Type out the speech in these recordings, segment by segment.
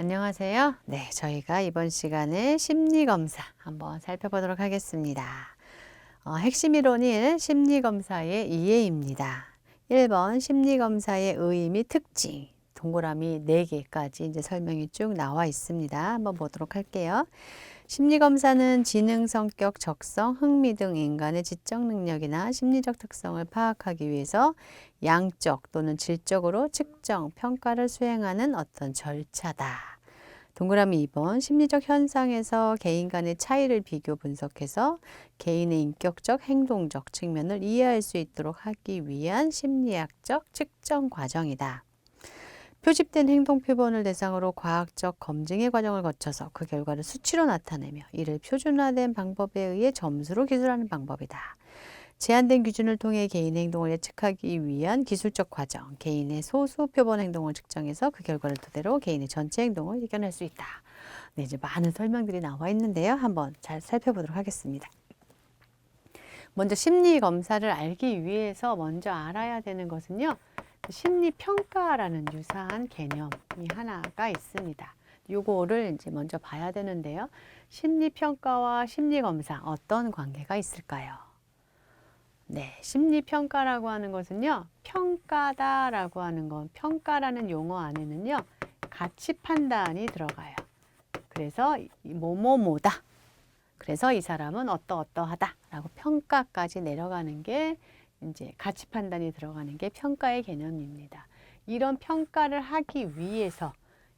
안녕하세요. 네, 저희가 이번 시간에 심리검사 한번 살펴보도록 하겠습니다. 핵심 이론 1, 심리검사의 이해입니다. 1번 심리검사의 의의 및 특징, 동그라미 4개까지 이제 설명이 쭉 나와 있습니다. 한번 보도록 할게요. 심리검사는 지능, 성격, 적성, 흥미 등 인간의 지적 능력이나 심리적 특성을 파악하기 위해서 양적 또는 질적으로 측정, 평가를 수행하는 어떤 절차다. 동그라미 2번 심리적 현상에서 개인 간의 차이를 비교 분석해서 개인의 인격적, 행동적 측면을 이해할 수 있도록 하기 위한 심리학적 측정 과정이다. 표집된 행동 표본을 대상으로 과학적 검증의 과정을 거쳐서 그 결과를 수치로 나타내며 이를 표준화된 방법에 의해 점수로 기술하는 방법이다. 제한된 기준을 통해 개인의 행동을 예측하기 위한 기술적 과정, 개인의 소수 표본 행동을 측정해서 그 결과를 토대로 개인의 전체 행동을 이겨낼 수 있다. 네, 이제 많은 설명들이 나와 있는데요. 한번 잘 살펴보도록 하겠습니다. 먼저 심리 검사를 알기 위해서 먼저 알아야 되는 것은요. 심리평가라는 유사한 개념이 하나가 있습니다. 요거를 이제 먼저 봐야 되는데요. 심리평가와 심리검사 어떤 관계가 있을까요? 네, 심리평가라고 하는 것은요. 평가다라고 하는 건 평가라는 용어 안에는요. 가치 판단이 들어가요. 그래서 뭐뭐뭐다. 그래서 이 사람은 어떠어떠하다라고 평가까지 내려가는 게 이제 가치 판단이 들어가는 게 평가의 개념입니다. 이런 평가를 하기 위해서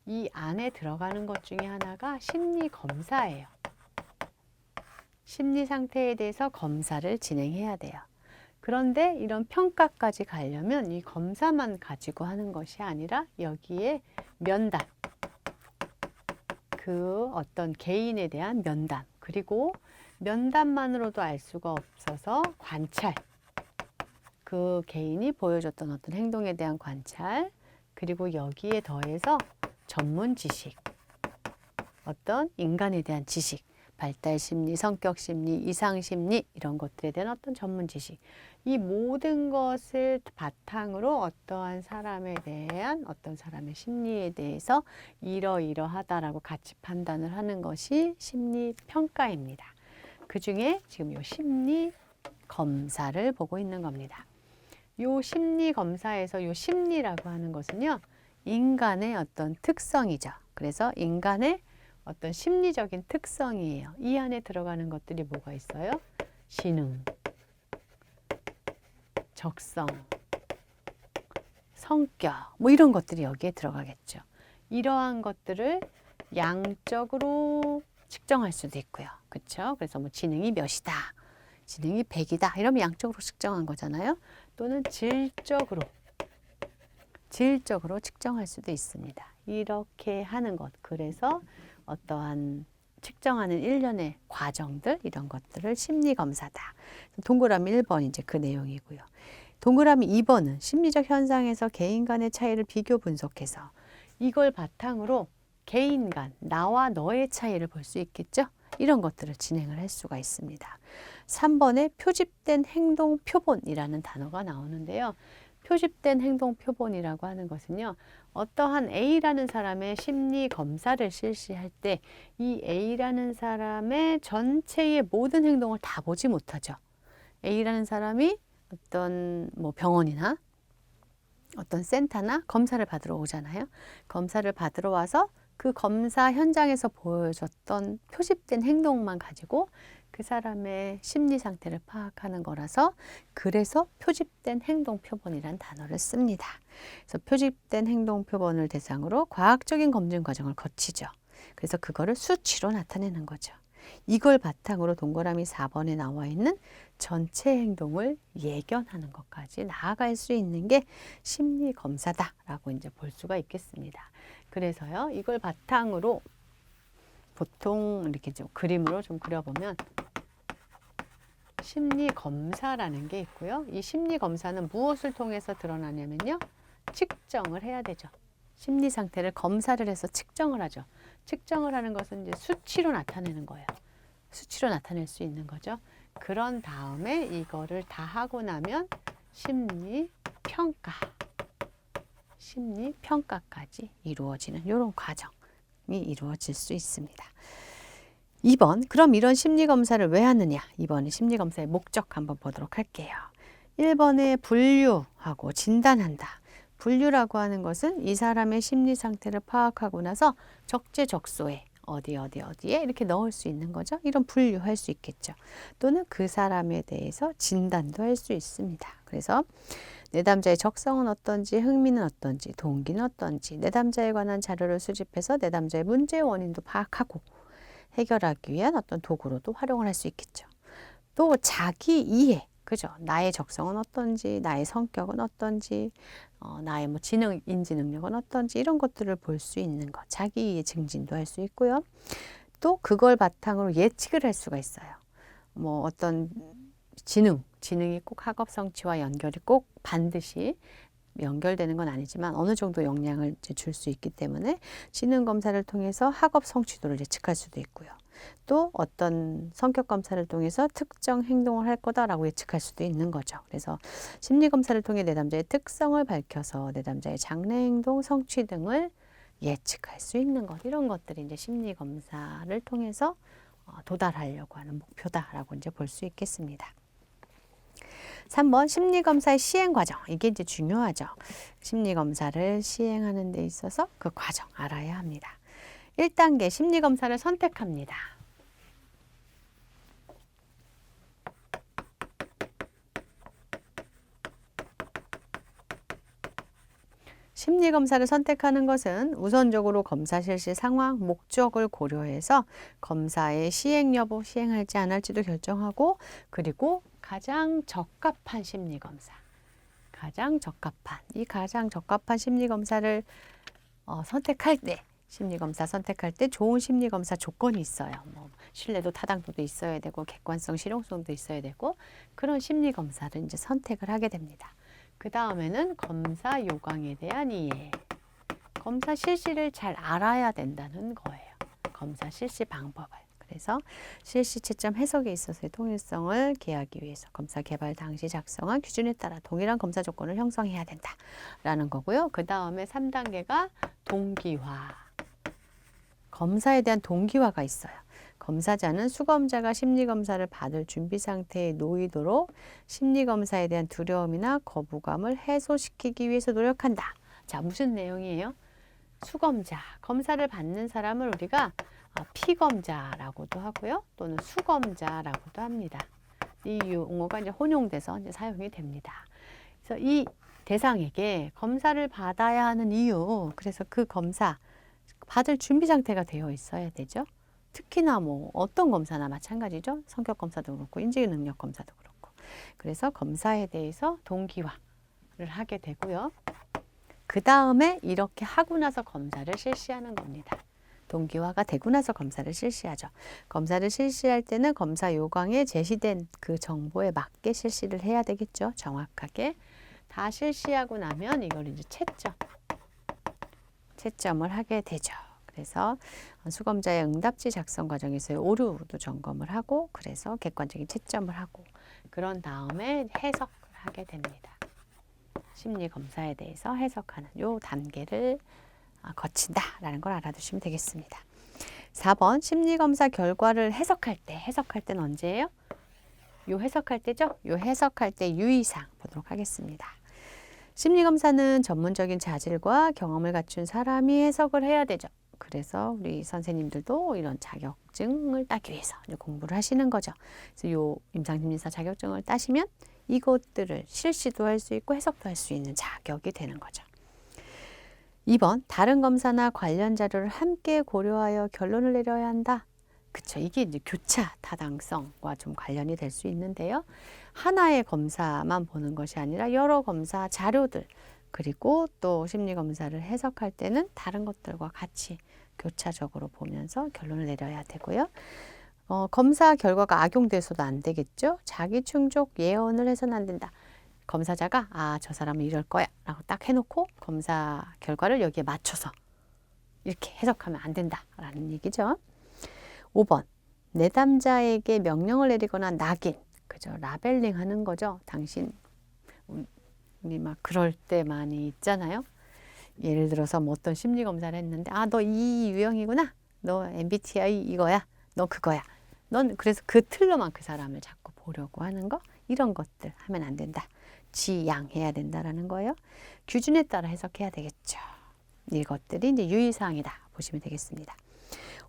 이 안에 들어가는 것 중에 하나가 심리 검사예요. 심리 상태에 대해서 검사를 진행해야 돼요. 그런데 이런 평가까지 가려면 이 검사만 가지고 하는 것이 아니라 여기에 면담, 그 어떤 개인에 대한 면담, 그리고 면담만으로도 알 수가 없어서 관찰, 그 개인이 보여줬던 어떤 행동에 대한 관찰, 그리고 여기에 더해서 전문 지식, 어떤 인간에 대한 지식, 발달 심리, 성격 심리, 이상 심리 이런 것들에 대한 어떤 전문 지식, 이 모든 것을 바탕으로 어떠한 사람에 대한 어떤 사람의 심리에 대해서 이러이러하다라고 가치 판단을 하는 것이 심리 평가입니다. 그 중에 지금 이 심리 검사를 보고 있는 겁니다. 요 심리 검사에서 요 심리라고 하는 것은요, 인간의 어떤 특성이죠. 그래서 인간의 어떤 심리적인 특성이에요. 이 안에 들어가는 것들이 뭐가 있어요? 지능, 적성, 성격, 뭐 이런 것들이 여기에 들어가겠죠. 이러한 것들을 양적으로 측정할 수도 있고요. 그렇죠? 그래서 뭐 지능이 몇이다, 지능이 100이다 이러면 양적으로 측정한 거잖아요. 또는 질적으로 측정할 수도 있습니다. 이렇게 하는 것, 그래서 어떠한 측정하는 일련의 과정들, 이런 것들을 심리검사다. 동그라미 1번 이제 그 내용이고요. 동그라미 2번은 심리적 현상에서 개인 간의 차이를 비교 분석해서 이걸 바탕으로 개인 간, 나와 너의 차이를 볼 수 있겠죠? 이런 것들을 진행을 할 수가 있습니다. 3번에 표집된 행동 표본이라는 단어가 나오는데요. 표집된 행동 표본이라고 하는 것은요. 어떠한 A라는 사람의 심리 검사를 실시할 때 이 A라는 사람의 전체의 모든 행동을 다 보지 못하죠. A라는 사람이 어떤 뭐 병원이나 어떤 센터나 검사를 받으러 오잖아요. 검사를 받으러 와서 그 검사 현장에서 보여줬던 표집된 행동만 가지고 그 사람의 심리 상태를 파악하는 거라서, 그래서 표집된 행동 표본이란 단어를 씁니다. 그래서 표집된 행동 표본을 대상으로 과학적인 검증 과정을 거치죠. 그래서 그거를 수치로 나타내는 거죠. 이걸 바탕으로 동그라미 4번에 나와 있는 전체 행동을 예견하는 것까지 나아갈 수 있는 게 심리 검사다라고 이제 볼 수가 있겠습니다. 그래서요, 이걸 바탕으로 보통 이렇게 좀 그림으로 좀 그려보면 심리 검사라는 게 있고요. 이 심리 검사는 무엇을 통해서 드러나냐면요, 측정을 해야 되죠. 심리 상태를 검사를 해서 측정을 하죠. 측정을 하는 것은 이제 수치로 나타내는 거예요. 수치로 나타낼 수 있는 거죠. 그런 다음에 이거를 다 하고 나면 심리 평가까지 이루어지는 이런 과정. 이루어질 수 있습니다. 2번, 그럼 이런 심리검사를 왜 하느냐? 2번은 심리검사의 목적 한번 보도록 할게요. 1번에 분류하고 진단한다. 분류라고 하는 것은 이 사람의 심리 상태를 파악하고 나서 적재적소에 어디에 이렇게 넣을 수 있는 거죠. 이런 분류할 수 있겠죠. 또는 그 사람에 대해서 진단도 할 수 있습니다. 그래서 내담자의 적성은 어떤지, 흥미는 어떤지, 동기는 어떤지, 내담자에 관한 자료를 수집해서 내담자의 문제의 원인도 파악하고 해결하기 위한 어떤 도구로도 활용을 할 수 있겠죠. 또 자기 이해, 그죠? 나의 적성은 어떤지, 나의 성격은 어떤지, 나의 뭐 지능, 인지 능력은 어떤지 이런 것들을 볼 수 있는 것. 자기 이해 증진도 할 수 있고요. 또 그걸 바탕으로 예측을 할 수가 있어요. 뭐 어떤 지능이 꼭 학업 성취와 연결이 꼭 반드시 연결되는 건 아니지만 어느 정도 영향을 줄 수 있기 때문에 지능 검사를 통해서 학업 성취도를 예측할 수도 있고요. 또 어떤 성격 검사를 통해서 특정 행동을 할 거다라고 예측할 수도 있는 거죠. 그래서 심리 검사를 통해 내담자의 특성을 밝혀서 내담자의 장래 행동, 성취 등을 예측할 수 있는 것, 이런 것들이 이제 심리 검사를 통해서 도달하려고 하는 목표다라고 이제 볼 수 있겠습니다. 3번 심리검사의 시행 과정. 이게 이제 중요하죠. 심리검사를 시행하는 데 있어서 그 과정 알아야 합니다. 1단계 심리검사를 선택합니다. 심리검사를 선택하는 것은 우선적으로 검사 실시 상황, 목적을 고려해서 검사의 시행 여부, 시행할지 안 할지도 결정하고, 그리고 가장 적합한 심리검사, 가장 적합한 심리검사를 선택할 때, 심리검사 선택할 때 좋은 심리검사 조건이 있어요. 뭐 신뢰도 타당도도 있어야 되고 객관성, 실용성도 있어야 되고 그런 심리검사를 이제 선택을 하게 됩니다. 그 다음에는 검사 요강에 대한 이해, 검사 실시를 잘 알아야 된다는 거예요. 검사 실시 방법을. 그래서 실시 채점 해석에 있어서의 통일성을 기하기 위해서 검사 개발 당시 작성한 기준에 따라 동일한 검사 조건을 형성해야 된다라는 거고요. 그 다음에 3단계가 동기화. 검사에 대한 동기화가 있어요. 검사자는 수검자가 심리검사를 받을 준비 상태에 놓이도록 심리검사에 대한 두려움이나 거부감을 해소시키기 위해서 노력한다. 자, 무슨 내용이에요? 수검자, 검사를 받는 사람을 우리가 피검자라고도 하고요. 또는 수검자라고도 합니다. 이 용어가 이제 혼용돼서 이제 사용이 됩니다. 그래서 이 대상에게 검사를 받아야 하는 이유, 그래서 그 검사 받을 준비 상태가 되어 있어야 되죠. 특히나 뭐 어떤 검사나 마찬가지죠. 성격 검사도 그렇고 인지 능력 검사도 그렇고. 그래서 검사에 대해서 동기화를 하게 되고요. 그 다음에 이렇게 하고 나서 검사를 실시하는 겁니다. 동기화가 되고 나서 검사를 실시하죠. 검사를 실시할 때는 검사 요강에 제시된 그 정보에 맞게 실시를 해야 되겠죠. 정확하게. 다 실시하고 나면 이걸 이제 채점을 하게 되죠. 그래서 수검자의 응답지 작성 과정에서의 오류도 점검을 하고, 그래서 객관적인 채점을 하고, 그런 다음에 해석을 하게 됩니다. 심리검사에 대해서 해석하는 요 단계를 거친다라는 걸 알아두시면 되겠습니다. 4번 심리검사 결과를 해석할 때는 언제예요? 요 해석할 때죠? 요 해석할 때 유의사항 보도록 하겠습니다. 심리검사는 전문적인 자질과 경험을 갖춘 사람이 해석을 해야 되죠. 그래서 우리 선생님들도 이런 자격증을 따기 위해서 공부를 하시는 거죠. 그래서 요 임상심리사 자격증을 따시면 이것들을 실시도 할 수 있고 해석도 할 수 있는 자격이 되는 거죠. 2번 다른 검사나 관련 자료를 함께 고려하여 결론을 내려야 한다. 그쵸. 이게 이제 교차 타당성과 좀 관련이 될 수 있는데요. 하나의 검사만 보는 것이 아니라 여러 검사 자료들, 그리고 또 심리검사를 해석할 때는 다른 것들과 같이 교차적으로 보면서 결론을 내려야 되고요. 검사 결과가 악용돼서도 안 되겠죠. 자기 충족 예언을 해서는 안 된다. 검사자가 저 사람은 이럴 거야 라고 딱 해놓고 검사 결과를 여기에 맞춰서 이렇게 해석하면 안 된다라는 얘기죠. 5번 내담자에게 명령을 내리거나 낙인, 그죠? 라벨링 하는 거죠. 당신 우리 막 그럴 때 많이 있잖아요. 예를 들어서 뭐 어떤 심리 검사를 했는데 아, 너 이 유형이구나. 너 MBTI 이거야. 너 그거야. 넌 그래서 그 틀로만 그 사람을 자꾸 보려고 하는 거 이런 것들 하면 안 된다. 지양해야 된다라는 거예요. 기준에 따라 해석해야 되겠죠. 이것들이 이제 유의사항이다 보시면 되겠습니다.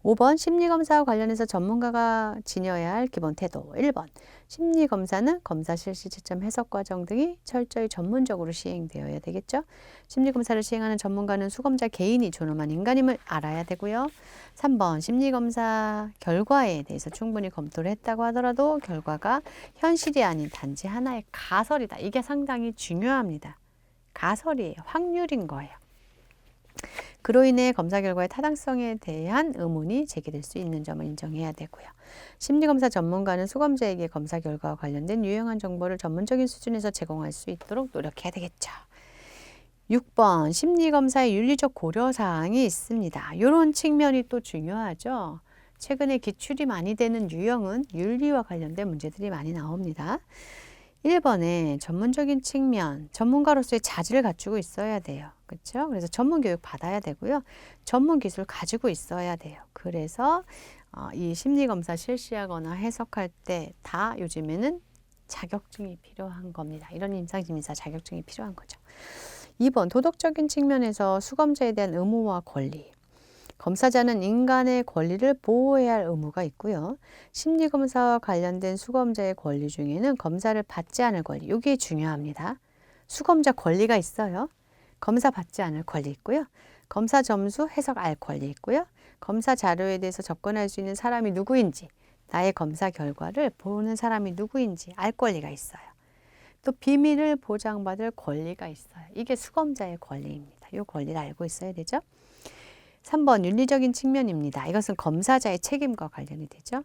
5번 심리검사와 관련해서 전문가가 지녀야 할 기본 태도. 1번 심리검사는 검사 실시 채점 해석 과정 등이 철저히 전문적으로 시행되어야 되겠죠. 심리검사를 시행하는 전문가는 수검자 개인이 존엄한 인간임을 알아야 되고요. 3번 심리검사 결과에 대해서 충분히 검토를 했다고 하더라도 결과가 현실이 아닌 단지 하나의 가설이다. 이게 상당히 중요합니다. 가설이에요. 확률인 거예요. 그로 인해 검사 결과의 타당성에 대한 의문이 제기될 수 있는 점을 인정해야 되고요. 심리검사 전문가는 수검자에게 검사 결과와 관련된 유용한 정보를 전문적인 수준에서 제공할 수 있도록 노력해야 되겠죠. 6번 심리검사의 윤리적 고려사항이 있습니다. 이런 측면이 또 중요하죠. 최근에 기출이 많이 되는 유형은 윤리와 관련된 문제들이 많이 나옵니다. 1번에 전문적인 측면, 전문가로서의 자질을 갖추고 있어야 돼요. 그렇죠? 그래서 전문 교육 받아야 되고요. 전문 기술 가지고 있어야 돼요. 그래서 이 심리검사 실시하거나 해석할 때 다 요즘에는 자격증이 필요한 겁니다. 이런 임상심리사 자격증이 필요한 거죠. 2번 도덕적인 측면에서 수검자에 대한 의무와 권리. 검사자는 인간의 권리를 보호해야 할 의무가 있고요. 심리검사와 관련된 수검자의 권리 중에는 검사를 받지 않을 권리, 이게 중요합니다. 수검자 권리가 있어요. 검사 받지 않을 권리 있고요. 검사 점수 해석 알 권리 있고요. 검사 자료에 대해서 접근할 수 있는 사람이 누구인지, 나의 검사 결과를 보는 사람이 누구인지 알 권리가 있어요. 또 비밀을 보장받을 권리가 있어요. 이게 수검자의 권리입니다. 이 권리를 알고 있어야 되죠. 3번 윤리적인 측면입니다. 이것은 검사자의 책임과 관련이 되죠.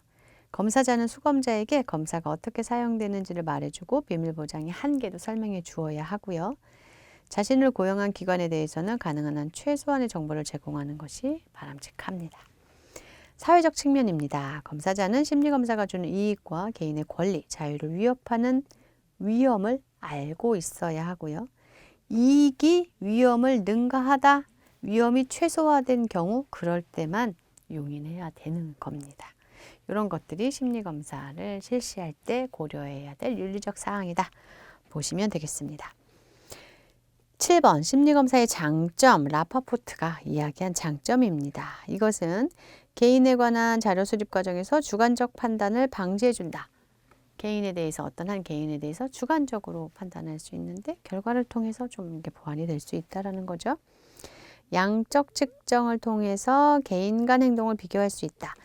검사자는 수검자에게 검사가 어떻게 사용되는지를 말해주고 비밀 보장의 한계도 설명해 주어야 하고요. 자신을 고용한 기관에 대해서는 가능한 한 최소한의 정보를 제공하는 것이 바람직합니다. 사회적 측면입니다. 검사자는 심리검사가 주는 이익과 개인의 권리, 자유를 위협하는 위험을 알고 있어야 하고요. 이익이 위험을 능가하다, 위험이 최소화된 경우 그럴 때만 용인해야 되는 겁니다. 이런 것들이 심리검사를 실시할 때 고려해야 될 윤리적 사항이다 보시면 되겠습니다. 7번 심리검사의 장점, 라파포트가 이야기한 장점입니다. 이것은 개인에 관한 자료 수집 과정에서 주관적 판단을 방지해준다. 개인에 대해서 어떤 한 개인에 대해서 주관적으로 판단할 수 있는데 결과를 통해서 좀 이게 보완이 될 수 있다는 거죠. 양적 측정을 통해서 개인 간 행동을 비교할 수 있다.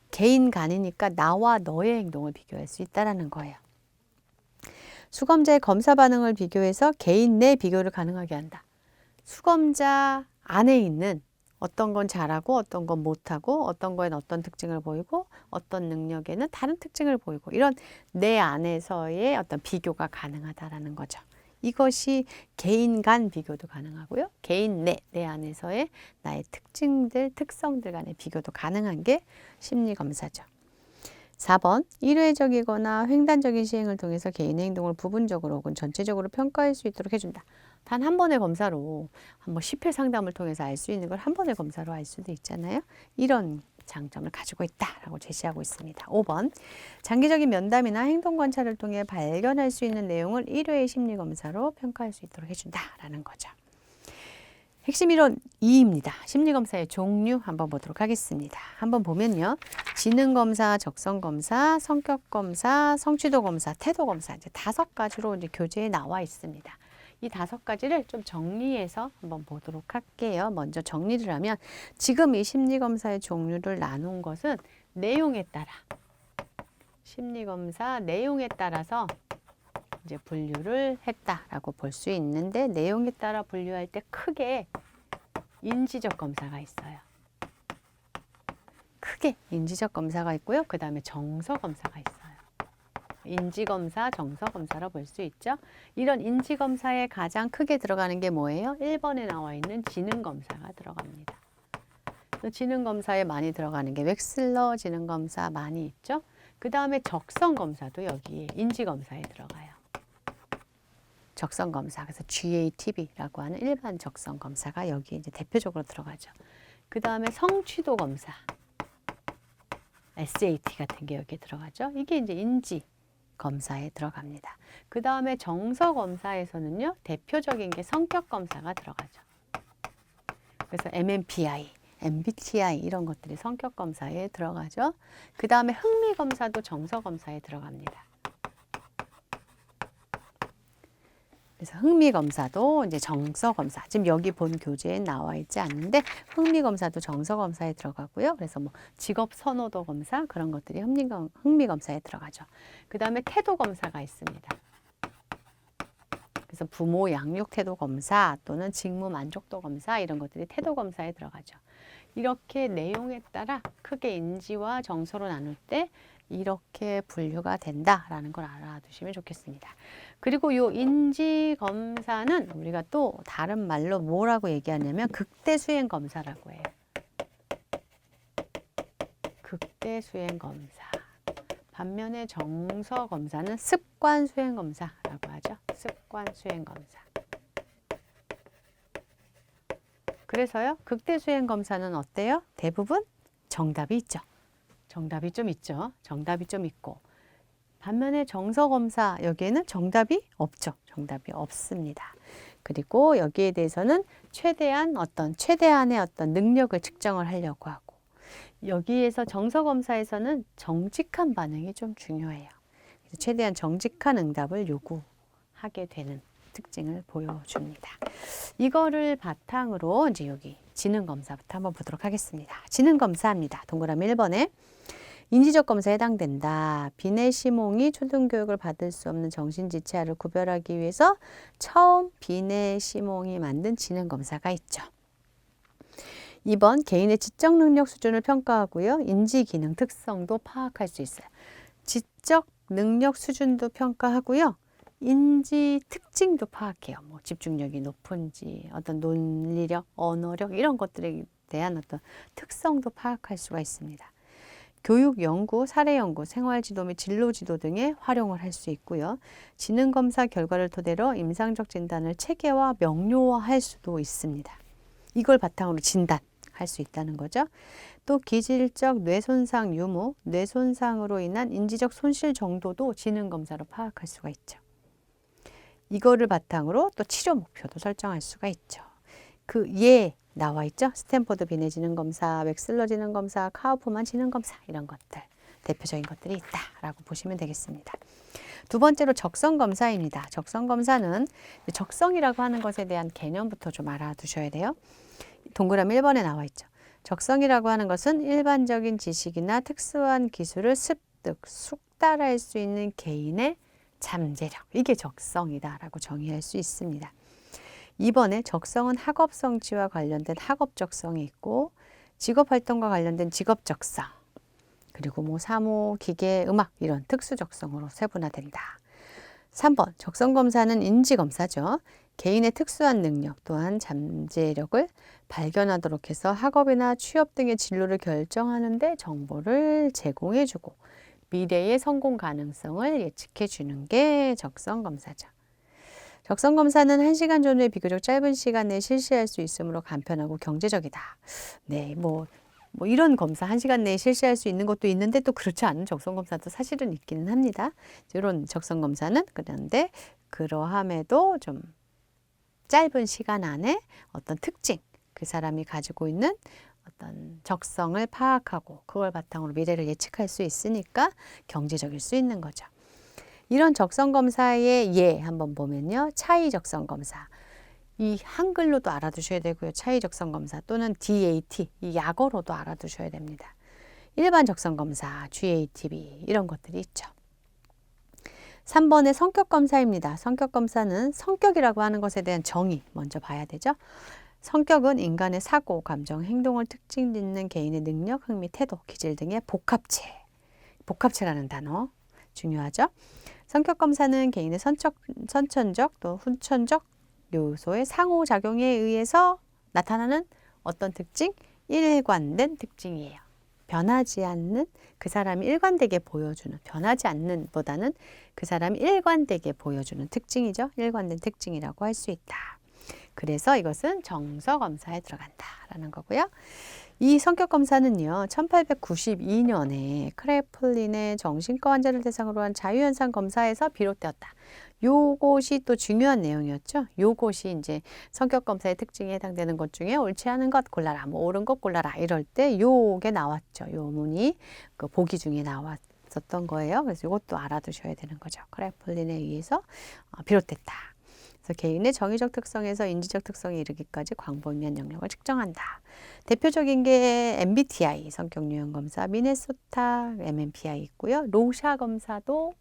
개인 간이니까 나와 너의 행동을 비교할 수 있다는 거예요. 수검자의 검사 반응을 비교해서 개인 내 비교를 가능하게 한다. 수검자 안에 있는 어떤 건 잘하고 어떤 건 못하고 어떤 거에는 어떤 특징을 보이고 어떤 능력에는 다른 특징을 보이고 이런 내 안에서의 어떤 비교가 가능하다라는 거죠. 이것이 개인 간 비교도 가능하고요. 개인 내 안에서의 나의 특징들, 특성들 간의 비교도 가능한 게 심리검사죠. 4번 일회적이거나 횡단적인 시행을 통해서 개인의 행동을 부분적으로 혹은 전체적으로 평가할 수 있도록 해준다. 단 한 번의 검사로 한번 10회 상담을 통해서 알 수 있는 걸 한 번의 검사로 알 수도 있잖아요. 이런 장점을 가지고 있다라고 제시하고 있습니다. 5번 장기적인 면담이나 행동 관찰을 통해 발견할 수 있는 내용을 1회의 심리검사로 평가할 수 있도록 해준다라는 거죠. 핵심 이론 2입니다. 심리검사의 종류 한번 보도록 하겠습니다. 한번 보면요. 지능검사, 적성검사, 성격검사, 성취도검사, 태도검사 이제 5가지로 이제 교재에 나와 있습니다. 이 5가지를 좀 정리해서 한번 보도록 할게요. 먼저 정리를 하면 지금 이 심리검사의 종류를 나눈 것은 내용에 따라 심리검사 내용에 따라서 이제 분류를 했다라고 볼 수 있는데 내용에 따라 분류할 때 크게 인지적 검사가 있어요. 크게 인지적 검사가 있고요. 그 다음에 정서 검사가 있어요. 인지검사, 정서검사로 볼 수 있죠. 이런 인지검사에 가장 크게 들어가는 게 뭐예요? 1번에 나와 있는 지능검사가 들어갑니다. 지능검사에 많이 들어가는 게 웩슬러 지능검사 많이 있죠. 그 다음에 적성검사도 여기 인지검사에 들어가요. 적성 검사. 그래서 GATB라고 하는 일반 적성 검사가 여기 이제 대표적으로 들어가죠. 그 다음에 성취도 검사. SAT 같은 게 여기에 들어가죠. 이게 이제 인지 검사에 들어갑니다. 그 다음에 정서 검사에서는요, 대표적인 게 성격 검사가 들어가죠. 그래서 MMPI, MBTI 이런 것들이 성격 검사에 들어가죠. 그 다음에 흥미 검사도 정서 검사에 들어갑니다. 그래서 흥미 검사도 이제 정서 검사. 지금 여기 본 교재에 나와 있지 않는데 흥미 검사도 정서 검사에 들어가고요. 그래서 뭐 직업 선호도 검사 그런 것들이 흥미 검사에 들어가죠. 그 다음에 태도 검사가 있습니다. 그래서 부모 양육 태도 검사 또는 직무 만족도 검사 이런 것들이 태도 검사에 들어가죠. 이렇게 내용에 따라 크게 인지와 정서로 나눌 때 이렇게 분류가 된다라는 걸 알아두시면 좋겠습니다. 그리고 이 인지 검사는 우리가 또 다른 말로 뭐라고 얘기하냐면 극대 수행 검사라고 해요. 극대 수행 검사. 반면에 정서 검사는 습관 수행 검사라고 하죠. 습관 수행 검사. 그래서요, 극대 수행 검사는 어때요? 대부분 정답이 있죠. 정답이 좀 있죠. 정답이 좀 있고. 반면에 정서 검사 여기에는 정답이 없죠. 정답이 없습니다. 그리고 여기에 대해서는 최대한의 어떤 능력을 측정을 하려고 하고, 여기에서 정서 검사에서는 정직한 반응이 좀 중요해요. 그래서 최대한 정직한 응답을 요구하게 되는 특징을 보여줍니다. 이거를 바탕으로 이제 여기 지능 검사부터 한번 보도록 하겠습니다. 지능 검사입니다. 동그라미 1번에 인지적 검사에 해당된다. 비내시몽이 초등교육을 받을 수 없는 정신지체아를 구별하기 위해서 처음 비내시몽이 만든 지능 검사가 있죠. 2번 개인의 지적 능력 수준을 평가하고요. 인지 기능 특성도 파악할 수 있어요. 지적 능력 수준도 평가하고요. 인지 특징도 파악해요. 뭐 집중력이 높은지, 어떤 논리력, 언어력 이런 것들에 대한 어떤 특성도 파악할 수가 있습니다. 교육 연구, 사례 연구, 생활 지도 및 진로 지도 등에 활용을 할 수 있고요. 지능 검사 결과를 토대로 임상적 진단을 체계화, 명료화할 수도 있습니다. 이걸 바탕으로 진단할 수 있다는 거죠. 또 기질적 뇌손상 유무, 뇌손상으로 인한 인지적 손실 정도도 지능 검사로 파악할 수가 있죠. 이거를 바탕으로 또 치료 목표도 설정할 수가 있죠. 그 예 나와 있죠. 스탠포드 비내 지능 검사, 웩슬러 지능 검사, 카우프만 지능 검사 이런 것들 대표적인 것들이 있다라고 보시면 되겠습니다. 두 번째로 적성 검사입니다. 적성 검사는 적성이라고 하는 것에 대한 개념부터 좀 알아두셔야 돼요. 동그라미 1번에 나와 있죠. 적성이라고 하는 것은 일반적인 지식이나 특수한 기술을 습득, 숙달할 수 있는 개인의 잠재력, 이게 적성이다라고 정의할 수 있습니다. 2번에 적성은 학업 성취와 관련된 학업 적성이 있고 직업 활동과 관련된 직업 적성, 그리고 뭐 사무, 기계, 음악 이런 특수 적성으로 세분화된다. 3번 적성 검사는 인지 검사죠. 개인의 특수한 능력 또한 잠재력을 발견하도록 해서 학업이나 취업 등의 진로를 결정하는 데 정보를 제공해주고 미래의 성공 가능성을 예측해 주는 게 적성 검사죠. 적성 검사는 1시간 전후에 비교적 짧은 시간 내에 실시할 수 있으므로 간편하고 경제적이다. 네, 뭐 이런 검사 1시간 내에 실시할 수 있는 것도 있는데 또 그렇지 않은 적성 검사도 사실은 있기는 합니다. 이런 적성 검사는 그런데 그러함에도 좀 짧은 시간 안에 어떤 특징, 그 사람이 가지고 있는 어떤 적성을 파악하고 그걸 바탕으로 미래를 예측할 수 있으니까 경제적일 수 있는 거죠. 이런 적성 검사의 예 한번 보면요. 차이 적성 검사. 이 한글로도 알아두셔야 되고요. 차이 적성 검사 또는 DAT, 이 약어로도 알아두셔야 됩니다. 일반 적성 검사, GATB 이런 것들이 있죠. 3번의 성격 검사입니다. 성격 검사는 성격이라고 하는 것에 대한 정의 먼저 봐야 되죠. 성격은 인간의 사고, 감정, 행동을 특징 짓는 개인의 능력, 흥미, 태도, 기질 등의 복합체. 복합체라는 단어 중요하죠. 성격 검사는 개인의 선천적 또 후천적 요소의 상호작용에 의해서 나타나는 어떤 특징? 일관된 특징이에요. 변하지 않는 그 사람이 일관되게 보여주는, 변하지 않는 보다는 그 사람이 일관되게 보여주는 특징이죠. 일관된 특징이라고 할 수 있다. 그래서 이것은 정서검사에 들어간다라는 거고요. 이 성격검사는요, 1892년에 크래플린의 정신과 환자를 대상으로 한 자유현상 검사에서 비롯되었다. 요것이 또 중요한 내용이었죠. 요것이 이제 성격검사의 특징에 해당되는 것 중에 옳지 않은 것 골라라, 뭐 옳은 것 골라라 이럴 때 요게 나왔죠. 요 문이 그 보기 중에 나왔었던 거예요. 그래서 이것도 알아두셔야 되는 거죠. 크래플린에 의해서 비롯됐다. 그래서 개인의 정의적 특성에서 인지적 특성에 이르기까지 광범위한 영역을 측정한다. 대표적인 게 MBTI 성격 유형 검사, 미네소타 MMPI 있고요. 로샤 검사도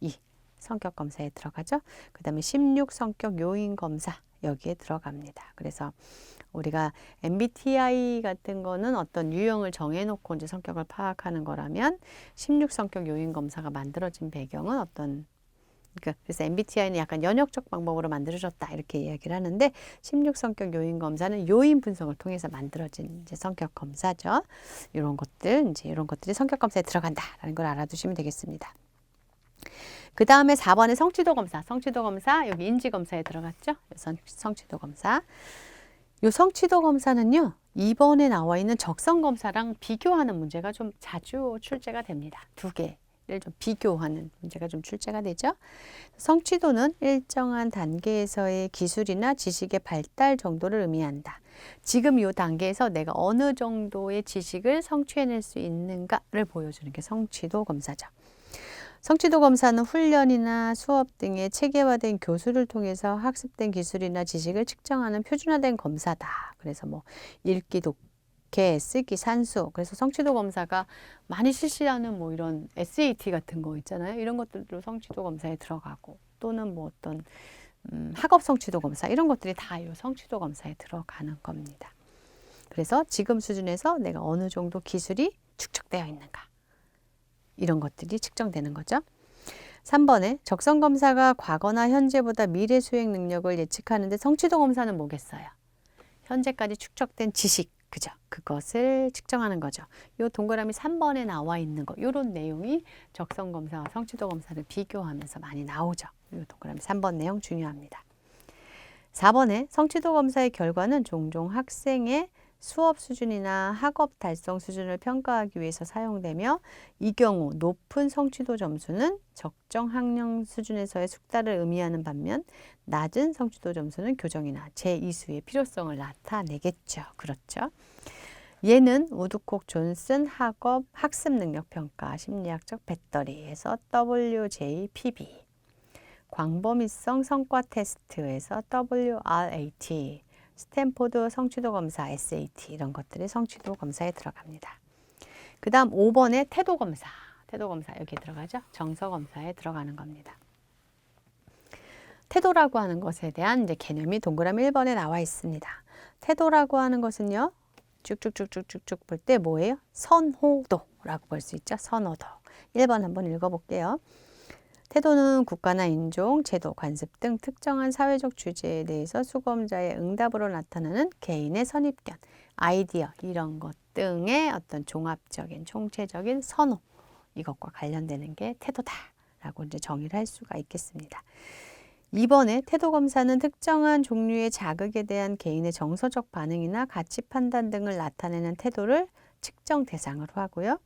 이 성격 검사에 들어가죠. 그 다음에 16 성격 요인 검사 여기에 들어갑니다. 그래서 우리가 MBTI 같은 거는 어떤 유형을 정해놓고 이제 성격을 파악하는 거라면 16 성격 요인 검사가 만들어진 배경은 어떤 그래서 MBTI는 약간 연역적 방법으로 만들어졌다 이렇게 이야기를 하는데 16 성격 요인 검사는 요인 분석을 통해서 만들어진 이제 성격 검사죠. 이런 것들이 성격 검사에 들어간다라는 걸 알아두시면 되겠습니다. 그 다음에 4번에 성취도 검사. 성취도 검사 여기 인지 검사에 들어갔죠. 성취도 검사. 요 성취도 검사는요. 2번에 나와 있는 적성 검사랑 비교하는 문제가 좀 자주 출제가 됩니다. 두 개. 를 좀 비교하는 문제가 좀 출제가 되죠. 성취도는 일정한 단계에서의 기술이나 지식의 발달 정도를 의미한다. 지금 이 단계에서 내가 어느 정도의 지식을 성취해낼 수 있는가를 보여주는 게 성취도 검사죠. 성취도 검사는 훈련이나 수업 등의 체계화된 교수를 통해서 학습된 기술이나 지식을 측정하는 표준화된 검사다. 그래서 뭐 읽기, 독기, 쓰기, 산수. 그래서 성취도 검사가 많이 실시하는 뭐 이런 SAT 같은 거 있잖아요. 이런 것들도 성취도 검사에 들어가고 또는 뭐 어떤 학업 성취도 검사 이런 것들이 다 이 성취도 검사에 들어가는 겁니다. 그래서 지금 수준에서 내가 어느 정도 기술이 축적되어 있는가 이런 것들이 측정되는 거죠. 3번에 적성 검사가 과거나 현재보다 미래 수행 능력을 예측하는데 성취도 검사는 뭐겠어요? 현재까지 축적된 지식 그죠? 그것을 측정하는 거죠. 요 동그라미 3번에 나와 있는 거, 요런 내용이 적성 검사와 성취도 검사를 비교하면서 많이 나오죠. 요 동그라미 3번 내용 중요합니다. 4번에 성취도 검사의 결과는 종종 학생의 수업 수준이나 학업 달성 수준을 평가하기 위해서 사용되며 이 경우 높은 성취도 점수는 적정 학령 수준에서의 숙달을 의미하는 반면 낮은 성취도 점수는 교정이나 재이수의 필요성을 나타내겠죠. 그렇죠. 얘는 우드콕 존슨 학업 학습 능력 평가 심리학적 배터리에서 WJPB, 광범위성 성과 테스트에서 WRAT, 스탠포드 성취도 검사 SAT 이런 것들이 성취도 검사에 들어갑니다. 그 다음 5번에 태도 검사. 태도 검사 여기에 들어가죠. 정서 검사에 들어가는 겁니다. 태도라고 하는 것에 대한 이제 개념이 동그라미 1번에 나와 있습니다. 태도라고 하는 것은요. 쭉쭉쭉쭉쭉 볼 때 뭐예요? 선호도라고 볼 수 있죠. 선호도. 1번 한번 읽어볼게요. 태도는 국가나 인종, 제도, 관습 등 특정한 사회적 주제에 대해서 수검자의 응답으로 나타나는 개인의 선입견, 아이디어 이런 것 등의 어떤 종합적인 총체적인 선호 이것과 관련되는 게 태도다라고 이제 정의를 할 수가 있겠습니다. 2번에 태도 검사는 특정한 종류의 자극에 대한 개인의 정서적 반응이나 가치 판단 등을 나타내는 태도를 측정 대상으로 하고요.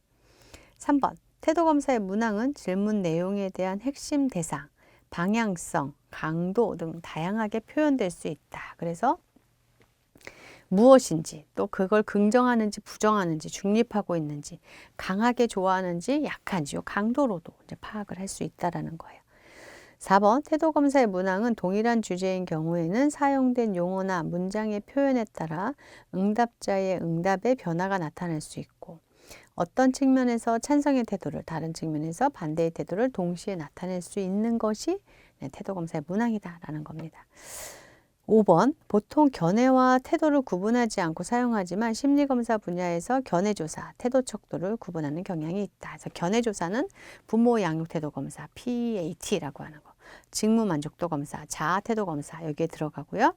3번 태도 검사의 문항은 질문 내용에 대한 핵심 대상, 방향성, 강도 등 다양하게 표현될 수 있다. 그래서 무엇인지 또 그걸 긍정하는지 부정하는지 중립하고 있는지 강하게 좋아하는지 약한지 요 강도로도 이제 파악을 할 수 있다라는 거예요. 4번 태도 검사의 문항은 동일한 주제인 경우에는 사용된 용어나 문장의 표현에 따라 응답자의 응답의 변화가 나타날 수 있고 어떤 측면에서 찬성의 태도를 다른 측면에서 반대의 태도를 동시에 나타낼 수 있는 것이 태도 검사의 문항이다라는 겁니다. 5번 보통 견해와 태도를 구분하지 않고 사용하지만 심리검사 분야에서 견해조사, 태도 척도를 구분하는 경향이 있다. 그래서 견해조사는 부모 양육태도 검사, PAT라고 하는 거, 직무만족도 검사, 자아태도 검사 여기에 들어가고요.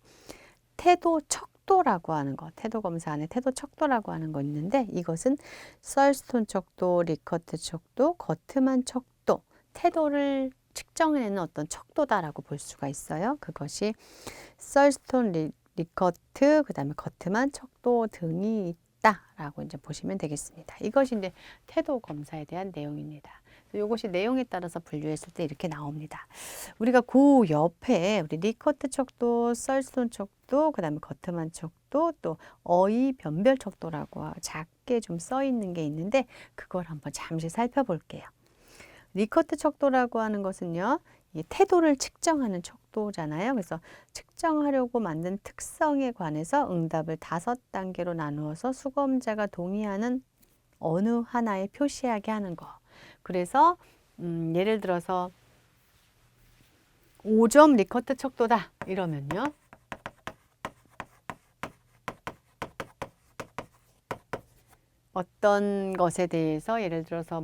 태도 척도 척도라고 하는 거, 태도 검사 안에 태도 척도라고 하는 거 있는데 이것은 썰스톤 척도, 리커트 척도, 거트만 척도, 태도를 측정해내는 어떤 척도다라고 볼 수가 있어요. 그것이 썰스톤, 리커트, 그 다음에 거트만 척도 등이 있다라고 이제 보시면 되겠습니다. 이것이 이제 태도 검사에 대한 내용입니다. 이것이 내용에 따라서 분류했을 때 이렇게 나옵니다. 우리가 그 옆에 우리 리커트 척도, 썰스톤 척도, 그 다음에 거트만 척도, 또 어휘 변별 척도라고 작게 좀 써 있는 게 있는데 그걸 한번 잠시 살펴볼게요. 리커트 척도라고 하는 것은요, 이 태도를 측정하는 척도잖아요. 그래서 측정하려고 만든 특성에 관해서 응답을 5단계로 나누어서 수검자가 동의하는 어느 하나에 표시하게 하는 거. 그래서 예를 들어서 5점 리커트 척도다 이러면요. 어떤 것에 대해서 예를 들어서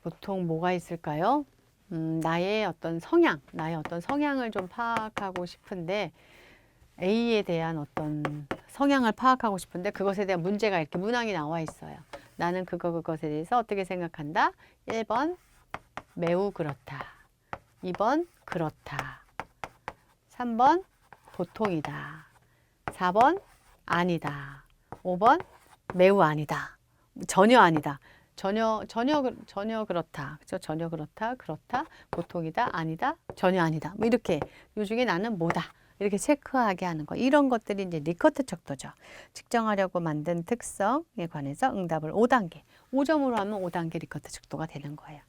보통 뭐가 있을까요? 나의 어떤 성향을 좀 파악하고 싶은데 A에 대한 어떤 성향을 파악하고 싶은데 그것에 대한 문제가 이렇게 문항이 나와 있어요. 나는 그것에 대해서 어떻게 생각한다? 1번 매우 그렇다. 2번 그렇다. 3번 보통이다. 4번 아니다. 5번 매우 아니다. 전혀 아니다. 전혀 그렇다. 그죠? 전혀 그렇다. 그렇다. 보통이다. 아니다. 전혀 아니다. 뭐 이렇게 이 중에 나는 뭐다. 이렇게 체크하게 하는 거. 이런 것들이 이제 리커트 척도죠. 측정하려고 만든 특성에 관해서 응답을 5단계. 5점으로 하면 5단계 리커트 척도가 되는 거예요.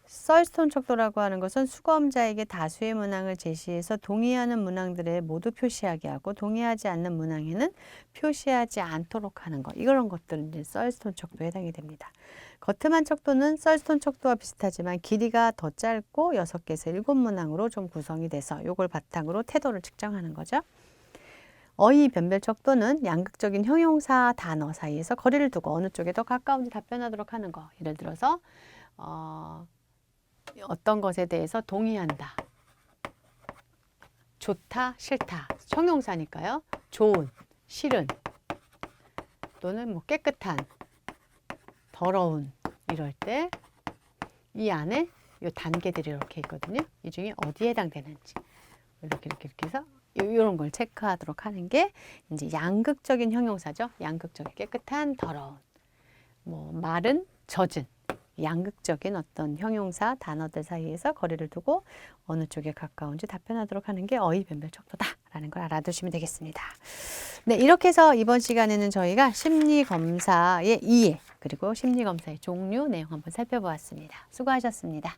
썰스톤 척도라고 하는 것은 수검자에게 다수의 문항을 제시해서 동의하는 문항들에 모두 표시하게 하고 동의하지 않는 문항에는 표시하지 않도록 하는 것. 이런 것들은 이제 썰스톤 척도에 해당이 됩니다. 거트만 척도는 썰스톤 척도와 비슷하지만 길이가 더 짧고 6개에서 7문항으로 좀 구성이 돼서 이걸 바탕으로 태도를 측정하는 거죠. 어휘 변별 척도는 양극적인 형용사 단어 사이에서 거리를 두고 어느 쪽에 더 가까운지 답변하도록 하는 거. 예를 들어서 어떤 것에 대해서 동의한다. 좋다, 싫다. 형용사니까요. 좋은, 싫은 또는 뭐 깨끗한, 더러운 이럴 때 이 안에 이 단계들이 이렇게 있거든요. 이 중에 어디에 해당되는지 이렇게 해서 이런 걸 체크하도록 하는 게 이제 양극적인 형용사죠. 양극적인 깨끗한, 더러운, 뭐 마른, 젖은 양극적인 어떤 형용사 단어들 사이에서 거리를 두고 어느 쪽에 가까운지 답변하도록 하는 게 어휘 변별 척도다라는 걸 알아두시면 되겠습니다. 네, 이렇게 해서 이번 시간에는 저희가 심리검사의 이해 그리고 심리검사의 종류 내용 한번 살펴보았습니다. 수고하셨습니다.